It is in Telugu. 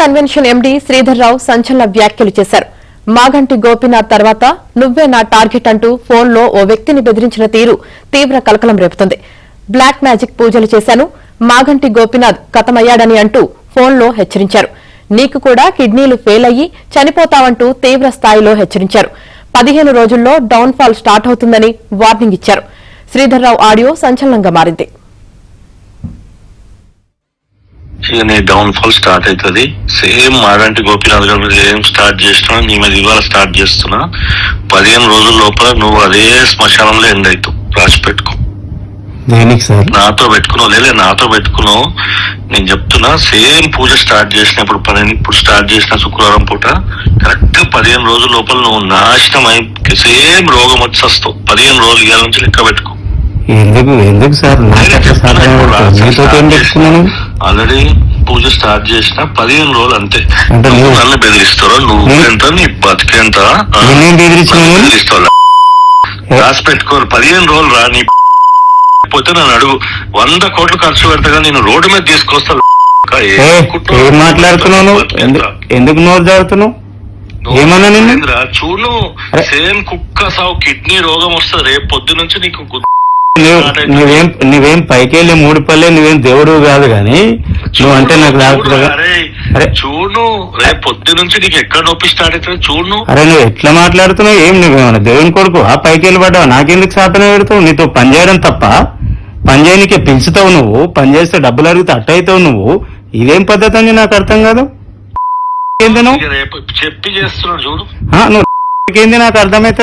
కన్వెన్షన్ ఎండీ శ్రీధర్ రావు సంచలన వ్యాఖ్యలు చేశారు. మాగంటి గోపీనాథ్ తర్వాత నువ్వే నా టార్గెట్ అంటూ ఫోన్లో ఓ వ్యక్తిని బెదిరించిన తీరు తీవ్ర కలకలం రేపుతుంది. బ్లాక్ మ్యాజిక్ పూజలు చేశాను, మాగంటి గోపీనాథ్ కథమయ్యాడని అంటూ ఫోన్లో హెచ్చరించారు. నీకు కూడా కిడ్నీలు ఫెయిల్ అయ్యి చనిపోతావంటూ తీవ్ర స్థాయిలో హెచ్చరించారు. 15 రోజుల్లో డౌన్ ఫాల్ స్టార్ట్ అవుతుందని వార్నింగ్ ఇచ్చారు. శ్రీధర్ రావు ఆడియో సంచలనంగా మారింది. నీ డౌన్ ఫాల్ స్టార్ట్ అవుతుంది. సేమ్ మాగంటి గోపీనాథ్ గారు ఏం స్టార్ట్ చేసినా నీ మీద ఇవాళ స్టార్ట్ చేస్తున్నా. 15 రోజుల లోపల నువ్వు అదే శ్మశానంలో ఎండ్ అవుతావు. రాసి పెట్టుకో. నాతో పెట్టుకున్నావు లేదా నాతో పెట్టుకున్నావు. నేను చెప్తున్నా, సేమ్ పూజ స్టార్ట్ చేసినప్పుడు ఇప్పుడు స్టార్ట్ చేసిన శుక్రవారం పూట కరెక్ట్ 15 రోజుల లోపల నువ్వు నాశనం అయి సేమ్ రోగం వచ్చి వస్తావు. 15 రోజులు ఇవాళ నుంచి లెక్క పెట్టుకో. ఎందుకు సార్ ఆల్రెడీ పూజ స్టార్ట్ చేసిన 15 రోజులు అంతే. నన్ను బెదిరిస్తారో నువ్వు ఎంత నీ బతికేంత బెదిరిస్తావు. రాసి పెట్టుకోరు. 15 రోజులు రా. నీ పోతే నన్ను అడుగు. 100 కోట్లు ఖర్చు పెడతా నేను రోడ్డు మీద తీసుకొస్తా. మాట్లాడుతున్నాను ఎందుకు నోరు జారుతున్నావు? ఏమన్నా చూడు, సేమ్ కుక్క సావు కిడ్నీ రోగం వస్తుంది రేపు పొద్దు నుంచి నీకు. నువ్వేం పైకి వెళ్ళి 3 పల్లె నువ్వేం దేవుడు కాదు గాని నువ్వు అంటే నాకు చూడు రేపు పొద్దు నుంచి నీకు ఎక్కడ నొప్పి స్టార్ట్ అవుతుంది చూడు. అరే నువ్వు ఎట్లా మాట్లాడుతున్నావు? ఏం నువ్వేమన్నా దేవుని కొడుకు ఆ పైకి వెళ్ళి పడ్డావు? నాకెందుకు శాపన పెడతావు? నీతో పని చేయడం తప్ప పని చేయనికే పెంచుతావు నువ్వు. పని చేస్తే డబ్బులు అడిగితే అట్ట అవుతావు నువ్వు. ఇదేం పద్ధతి అని నాకు అర్థం కాదు. చెప్పి చేస్తున్నావు చూడు. నువ్వు ఏంది నాకు అర్థమైతే